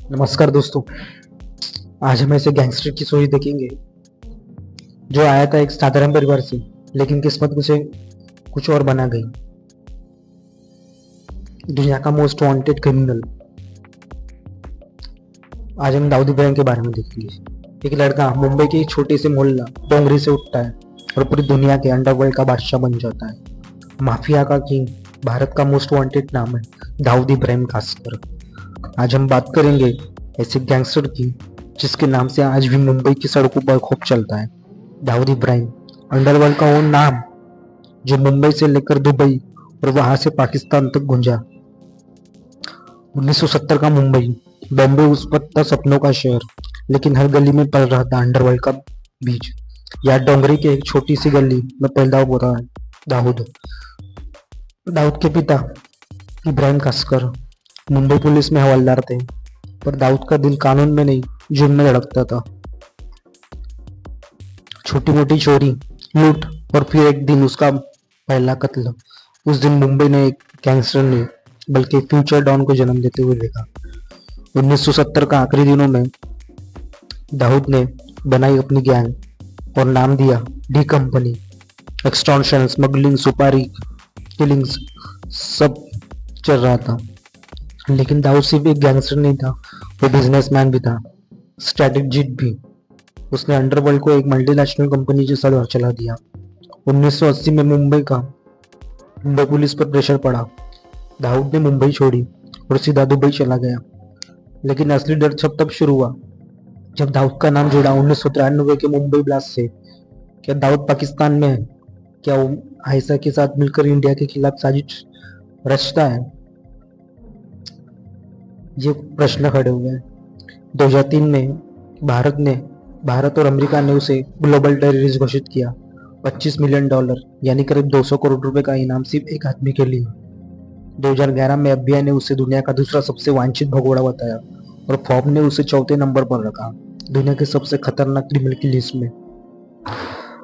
नमस्कार दोस्तों। आज हम ऐसे गैंगस्टर की स्टोरी देखेंगे जो आया था एक साधारण परिवार से, लेकिन किस्मत उसे कुछ और बना गई। दुनिया का मोस्ट वांटेड क्रिमिनल। आज हम दाऊद इब्राहिम के बारे में देखेंगे। एक लड़का मुंबई के एक छोटे से मोहल्ला डोंगरी से उठता है और पूरी दुनिया के अंडरवर्ल्ड का बादशाह बन जाता है। माफिया का किंग। भारत का मोस्ट वांटेड नाम है दाऊद इब्राहिम कासकर। आज हम बात करेंगे ऐसे गैंगस्टर की जिसके नाम से आज भी मुंबई की सड़कों पर खूब चलता है। दाऊद इब्राहिम, अंडरवर्ल्ड का वो नाम जो मुंबई से लेकर दुबई और वहां से पाकिस्तान तक गूंजा। 1970 का मुंबई, बॉम्बे उस वक्त था सपनों का शहर, लेकिन हर गली में पल रहा था अंडरवर्ल्ड का बीज। या डोंगरी के एक छोटी सी गली में पैदा हुआ है दाऊद। दाऊद के पिता इब्राहिम कासकर मुंबई पुलिस में हवलदार थे, पर दाऊद का दिल कानून में नहीं जुर्म में धड़कता था। छोटी मोटी चोरी, लूट और फिर एक दिन उसका पहला कत्ल। उस दिन मुंबई ने एक गैंगस्टर नहीं बल्कि फ्यूचर डॉन को जन्म देते हुए देखा। 1970 का आखिरी दिनों में दाऊद ने बनाई अपनी गैंग और नाम दिया डी कंपनी। एक्सटॉर्शन, स्मगलिंग, सुपारी, किलिंग्स सब चल रहा था। लेकिन दाऊद सिर्फ एक गैंगस्टर नहीं था, वो बिजनेसमैन भी था, स्ट्रैटेजिस्ट भी। उसने अंडरवर्ल्ड को एक मल्टीनेशनल कंपनी जैसा दौर चला दिया। 1980 में मुंबई पुलिस पर प्रेशर पड़ा। दाऊद ने मुंबई छोड़ी और सीधा दुबई चला गया। लेकिन असली डर तब शुरू हुआ जब दाऊद का नाम जुड़ा 1993 के मुंबई ब्लास्ट से। क्या दाऊद पाकिस्तान में है? क्या वो आयशा के साथ मिलकर इंडिया के खिलाफ साजिश रचता है? ये प्रश्न खड़े हुए हैं। 2003 में भारत और अमेरिका ने उसे ग्लोबल टेररिस्ट घोषित किया। $25 मिलियन यानी करीब 200 करोड़ रुपए का इनाम सिर्फ एक आदमी के लिए। 2011 में FBI ने उसे दुनिया का दूसरा सबसे वांछित भगोड़ा बताया और फॉर्ब ने उसे चौथे नंबर पर रखा दुनिया के सबसे खतरनाक क्रिमिनल की लिस्ट में।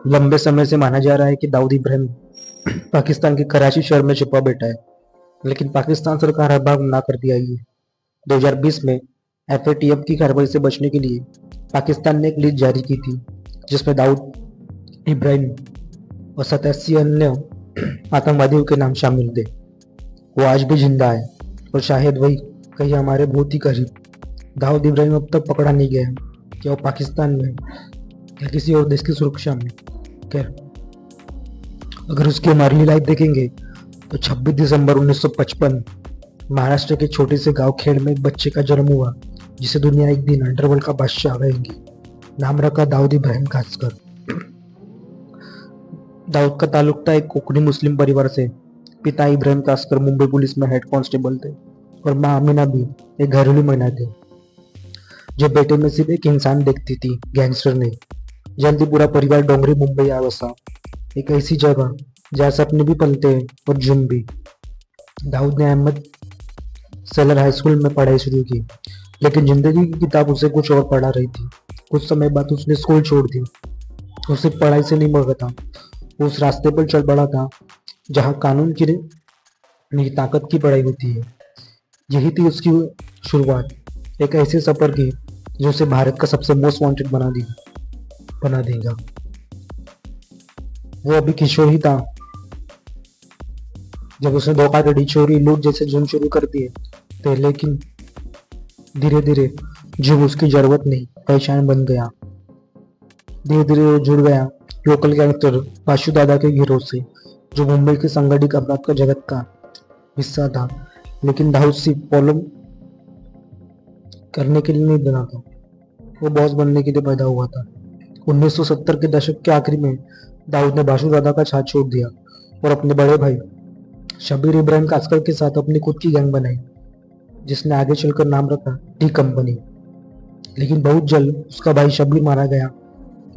लंबे समय से माना जा रहा है कि दाऊद इब्राहिम पाकिस्तान के कराची शहर में छिपा बैठा है, लेकिन पाकिस्तान सरकार हर बार मना कर दिया है। 2020 में FATF की कार्रवाई से बचने के लिए पाकिस्तान ने एक लिस्ट जारी की थी जिसमें दाऊद इब्राहिम और 87 अन्य आतंकवादियों के नाम शामिल थे। वो आज भी जिंदा है और शायद वही कहीं हमारे बहुत ही करीब। दाऊद इब्राहिम अब तक पकड़ा नहीं गया। क्या वो पाकिस्तान में या किसी और देश की सुरक्षा में? क्या अगर उसकी हमारी लाइफ देखेंगे तो 26 दिसंबर 1955 महाराष्ट्र के छोटे से गांव खेड़ में एक बच्चे का जन्म हुआ जिसे दुनिया एक दिन अंडरवर्ल्ड का बादशाह कहेगी। नाम रखा दाऊद इब्राहिम कासकर। दाऊद का ताल्लुक था एक कोंकणी मुस्लिम परिवार से। पिता इब्राहिम कासकर मुंबई पुलिस में हेड कांस्टेबल थे और माँ अमीना भी एक घरेलू महिला थी जो बेटे में सिर्फ एक इंसान देखती थी, गैंगस्टर नहीं। जल्दी पूरा परिवार डोंगरी मुंबई आ बसा, एक ऐसी जगह जहाँ सपने भी पलते हैं और जुर्म भी। दाऊद ने अहमद सेलर हाई स्कूल में पढ़ाई शुरू की, लेकिन जिंदगी की किताब उसे कुछ और पढ़ा रही थी। कुछ समय बाद उसने स्कूल छोड़ दी। वो सिर्फ पढ़ाई से नहीं मर था, वो उस रास्ते पर चल पड़ा था जहाँ कानून की नहीं ताकत की पढ़ाई होती है। यही थी उसकी शुरुआत, एक ऐसे सफर की जो उसे भारत का सबसे मोस्ट वांटेड बना देगा। वो अभी किशोर ही था जब उसने धोखाधड़ी, चोरी, लूट जैसे जुर्म शुरू कर दिए थे, लेकिन धीरे धीरे जुर्म उसकी जरूरत नहीं पहचान बन गया। धीरे धीरे वो जुड़ गया लोकल गैंगस्टर पाशु दादा के गिरोह से, जो मुंबई के संगठित अपराध का जगत का हिस्सा था। लेकिन दाऊद सिर्फ फॉलो करने के लिए नहीं बना था, वो बॉस बनने के लिए पैदा हुआ था। 1970 के दशक के आखिरी में दाऊद ने बाशु दादा का साथ छोड़ दिया और अपने बड़े भाई शब्बीर इब्राहिम कासकर के साथ अपनी खुद की गैंग बनाई, जिसने आगे चलकर नाम रखा डी कंपनी। लेकिन बहुत जल्द उसका भाई शब्बीर मारा गया।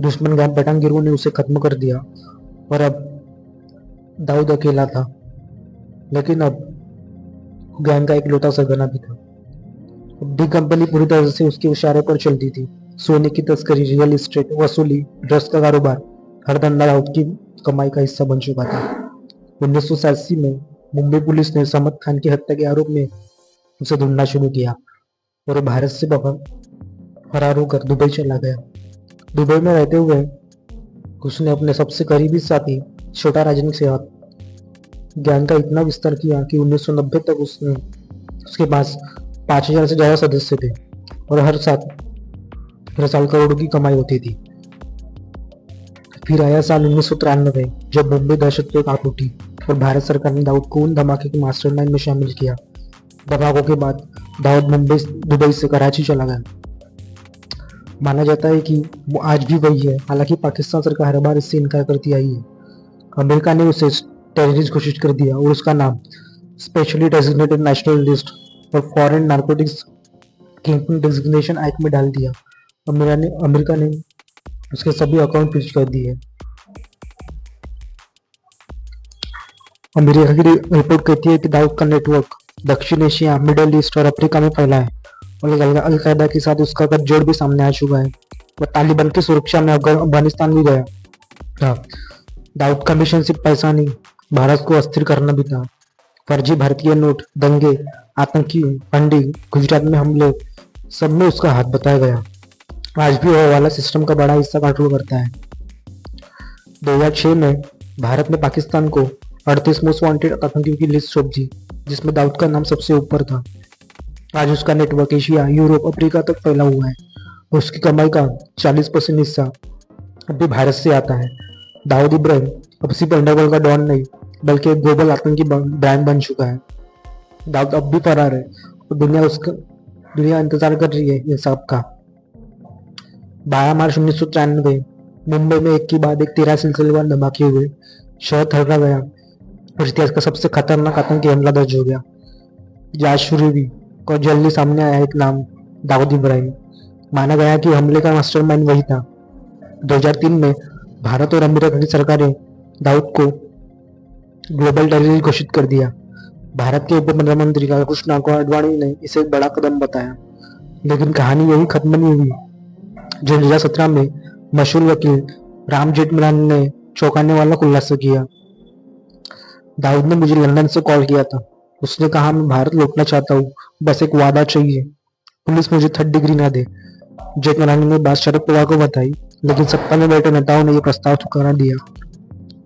दुश्मन गैंग पठान गिरोह ने उसे खत्म कर दिया और अब दाऊद अकेला था, लेकिन अब गैंग का एक लौता सरगना भी था। डी कंपनी पूरी तरह से उसके इशारे पर चलती थी। सोने की तस्करी, रियल एस्टेट, वसूली, ड्रग्स का कारोबार, हर धंधा दाऊद की कमाई का हिस्सा बन चुका था। 1987 में मुंबई पुलिस ने समद खान की हत्या के आरोप में उसे ढूंढना शुरू किया। और वो भारत से फरार होकर दुबई चला गया। दुबई में रहते हुए उसने अपने सबसे करीबी साथी छोटा राजन के साथ ज्ञान का इतना विस्तार किया कि 1990 तक उसके पास 5,000 से ज्यादा सदस्य थे और हर साल करोड़ों की कमाई होती थी। फिर आया साल 1993 जब मुंबई दहशत पे आग उठी और भारत सरकार ने दाऊद को उन धमाके के मास्टरमाइंड में शामिल किया। धमाकों के बाद दाऊद दुबई से कराची चला गया। माना जाता है कि वो आज भी वही है, हालांकि पाकिस्तान सरकार हर बार इससे इनकार करती आई है। अमेरिका ने उसे टेररिस्ट घोषित कर दिया और उसका नाम स्पेशली डेजिग्नेटेड नेशनल लिस्ट और foreign narcotics kingpin designation act में डाल दिया। अमेरिका ने उसके सभी अकाउंट फ्रीज कर दिए। अमेरिका की रिपोर्ट कहती है कि दाऊद का नेटवर्क दक्षिण एशिया, मिडल ईस्ट और अफ्रीका में फैला है और अलकायदा के साथ उसका गठजोड़ भी सामने आ चुका है। वह तालिबान की सुरक्षा में अफगानिस्तान भी गया था। दाऊद का मिशन सिर्फ पैसा नहीं, भारत को अस्थिर करना भी था। फर्जी भारतीय नोट, दंगे, आतंकी फंडिंग, गुजरात में हमले, सब में उसका हाथ बताया गया। आज भी वह वाला सिस्टम का बड़ा हिस्सा कंट्रोल करता है। 2006 में भारत ने पाकिस्तान को 38 मोस्ट वांटेड आतंकियों की लिस्ट सौंपी, जिसमें दाऊद का नाम सबसे ऊपर था। आज उसका नेटवर्क एशिया, यूरोप, अफ्रीका तक फैला हुआ है और उसकी कमाई का 40% हिस्सा अब भी भारत से आता है। दाऊद इब्राहिम अब सिर्फ अंडरवर्ल्ड का डॉन नहीं, बल्कि एक ग्लोबल आतंकी ब्रांड बन चुका है। दाऊद अब भी फरार है और दुनिया इंतजार कर रही है ये सब का। 12 मार्च 1993 मुंबई में एक के बाद एक 13 सिलसिलेवार धमाके हुए। शहर थर्रा गया और इतिहास का सबसे खतरनाक आतंकी हमला दर्ज हो गया। जांच शुरू हुई और जल्दी सामने आया एक नाम, दाऊद इब्राहिम। माना गया कि हमले का मास्टरमाइंड वही था। 2003 में भारत और अमेरिका की सरकारें दाऊद को ग्लोबल टेररिस्ट घोषित कर दिया। भारत के उप प्रधानमंत्री कृष्णा को आडवाणी ने इसे एक बड़ा कदम बताया, लेकिन कहानी यही खत्म नहीं हुई। जो 2017 में मशहूर वकील राम जेठमलानी ने चौंकाने वाला खुलासा किया। दाऊद ने मुझे लंदन से कॉल किया था। उसने कहा, मैं भारत लौटना चाहता हूँ, बस एक वादा चाहिए, पुलिस मुझे 3rd डिग्री ना दे। जेठमलानी ने बात शरद पवार को बताई, लेकिन सत्ता में बैठे नेताओं ने यह प्रस्ताव ठुकरा दिया।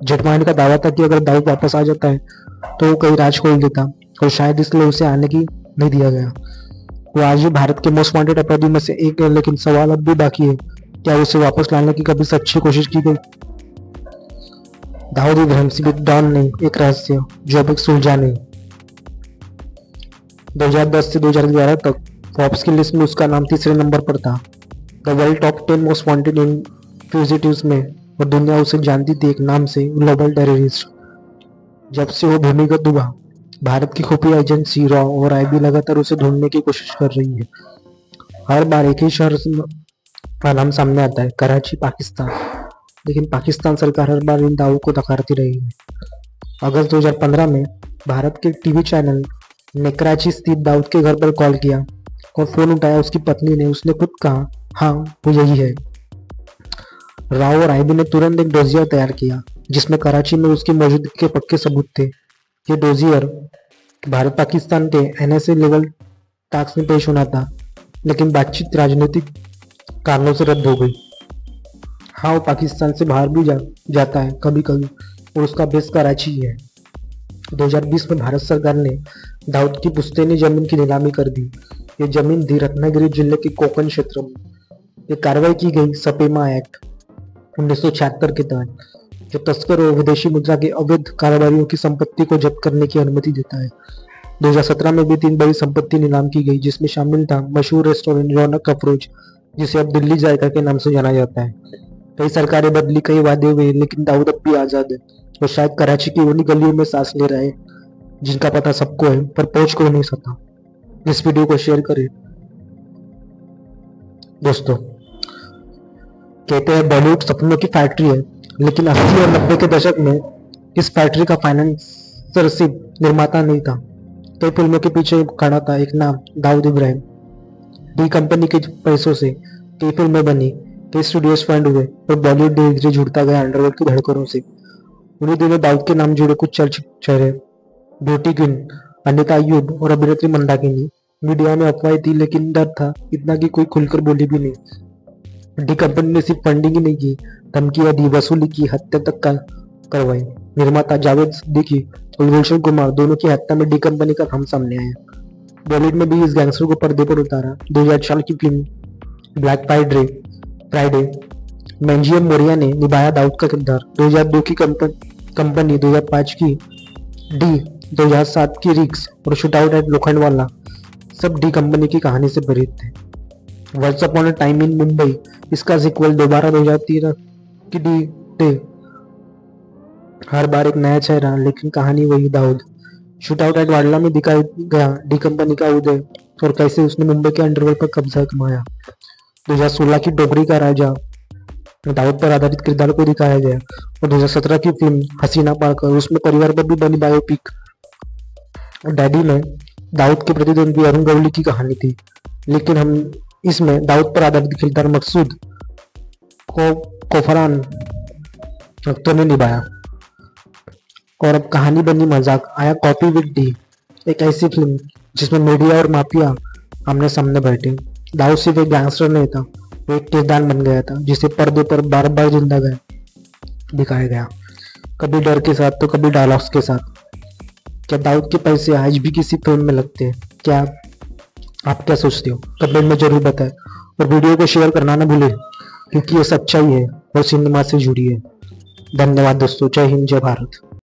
जेठमलानी का दावा था कि अगर दाऊद वापस आ जाता है तो वो कई राज खोल देता और शायद इसलिए उसे आने की नहीं दिया गया। वो आज भी भारत के मोस्ट वांटेड अपराधी में से एक है, लेकिन सवाल अब भी बाकी है, क्या उसे वापस लाने की कभी सच्ची कोशिश की गई? दाऊद इब्राहिम सिर्फ एक डॉन नहीं, एक रहस्य जो अब एक सुलझा नहीं। 2010 से 2011 तक फोर्ब्स की लिस्ट में उसका नाम 3रे नंबर पर था, the world top 10 most wanted fugitives में, और दुनिया उसे जानती थी एक नाम से, ग्लोबल टेररिस्ट। जब से वो भूमिगत हुआ, भारत की खुफिया एजेंसी रॉ और आईबी लगातार उसे ढूंढने की कोशिश कर रही है। हर बार एक ही शहर का नाम सामने आता है, कराची, पाकिस्तान, लेकिन पाकिस्तान सरकार हर बार इन दावों को नकारती रही है। अगस्त 2015 में भारत के टीवी चैनल ने कराची स्थित दाऊद के घर पर कॉल किया और फोन उठाया उसकी पत्नी ने। उसने खुद कहा, हाँ वो यही है। राव और आईबी ने तुरंत एक डोजियर तैयार किया जिसमें कराची में उसकी मौजूदगी के पक्के सबूत थे। ये डोजियर भारत पाकिस्तान के NSA लेवल टास्क में पेश होना था, लेकिन बातचीत राजनीतिक कारणों से रद्द हो गई। हाँ, वो पाकिस्तान से बाहर भी जाता है कभी कभी, और उसका बेस कराची ही है। 2020 में भारत सरकार ने दाऊद की पुश्तैनी जमीन की नीलामी कर दी। ये जमीन थी रत्नागिरी जिले के कोकण क्षेत्र में। ये कार्रवाई की गई सपेमा एक्ट 1976 के तहत, जो तस्कर और विदेशी मुद्रा के अवैध कारोबारियों की संपत्ति को जब्त करने की अनुमति देता है। 2017 में भी 3 बड़ी संपत्ति नीलाम की गई, जिसमें शामिल था मशहूर रेस्टोरेंट रौनक अफरोज, जिसे अब दिल्ली जायका के नाम से जाना जाता है। कई सरकारें बदली, कई वादे हुए, लेकिन दाऊद अब भी आजाद है और शायद कराची की उन्हीं गलियों में सांस ले रहे हैं जिनका पता सबको है पर पहुंच को नहीं सकता। इस वीडियो को शेयर करें दोस्तों। कहते हैं बॉलीवुड सपनों की फैक्ट्री है, लेकिन 80 और 90 के दशक में इस फैक्ट्री का फाइनेंसर सिर्फ निर्माता नहीं था। कई फिल्मों के पीछे खड़ा था एक नाम, दाऊद इब्राहिम। डी कंपनी के पैसों से कई फिल्में बनी, कई स्टूडियोज फंड हुए और बॉलीवुड धीरे धीरे जुड़ता गया अंडरवर्ल्ड की धड़कनों से। उन्हीं दिनों दाऊद के नाम जुड़े कुछ चर्चित चेहरे, ब्यूटी क्वीन अनिता अय्यूब और अभिनेत्री मंदाकिनी मीडिया में अफवाहें थी लेकिन डर था इतना कि कोई खुलकर बोली भी नहीं। डी कंपनी ने सिर्फ फंडिंग ही नहीं की, धमकियां दी, वसूली की, हत्या तक का करवाई। निर्माता जावेद सिद्दीकी और गुलशन कुमार दोनों की हत्या में डी कंपनी का नाम सामने आया। बॉलीवुड में भी इस गैंगस्टर को पर्दे पर उतारा। 2008 साल की फिल्म ब्लैक फ्राइडे में एमजीएम मोरिया ने निभाया दाऊद का किरदार। 2002 की कंपनी, 2005 की डी, 2007 की रिक्स और शूटआउट एट लोखंडवाला सब डी कंपनी की कहानी से प्रेरित थे। Once upon a time in Mumbai इसका सीक्वल दोबारा 2013 की डी थे। हर बार एक नया चेहरा लेकिन कहानी वही दाऊद। शूटआउट एट वाडला में दिखाया गया डी कंपनी का उदय और कैसे उसने मुंबई के अंडरवर्ल्ड पर कब्जा कमाया। 2016 की डोगरी का राजा दाऊद पर आधारित किरदार को दिखाया गया और 2017 की फिल्म हसीना पाकर उसमें परिवार पर भी बनी बायोपिक डैडी में दाऊद के प्रतिद्वंदी अरुण गवली की कहानी थी, लेकिन हम इसमें दाऊद पर आधारित किरदार मकसूद को फरहान अख्तर ने निभाया। और अब कहानी बनी मजाक, आया कॉपी विद डी, एक ऐसी फिल्म जिसमें मीडिया और माफिया आमने सामने बैठे। दाऊद सिर्फ एक गैंगस्टर नहीं था, वो एक किरदार बन गया था जिसे पर्दे पर बार बार जिंदा दिखाया गया, कभी डर के साथ तो कभी डायलॉग्स के साथ। क्या दाऊद के पैसे आज भी किसी फिल्म में लगते हैं? क्या आप क्या सोचते हो? कमेंट में जरूर बताएं और वीडियो को शेयर करना ना भूलें, क्योंकि ये सच्चाई है और सिनेमा से जुड़ी है। धन्यवाद दोस्तों। जय हिंद, जय भारत।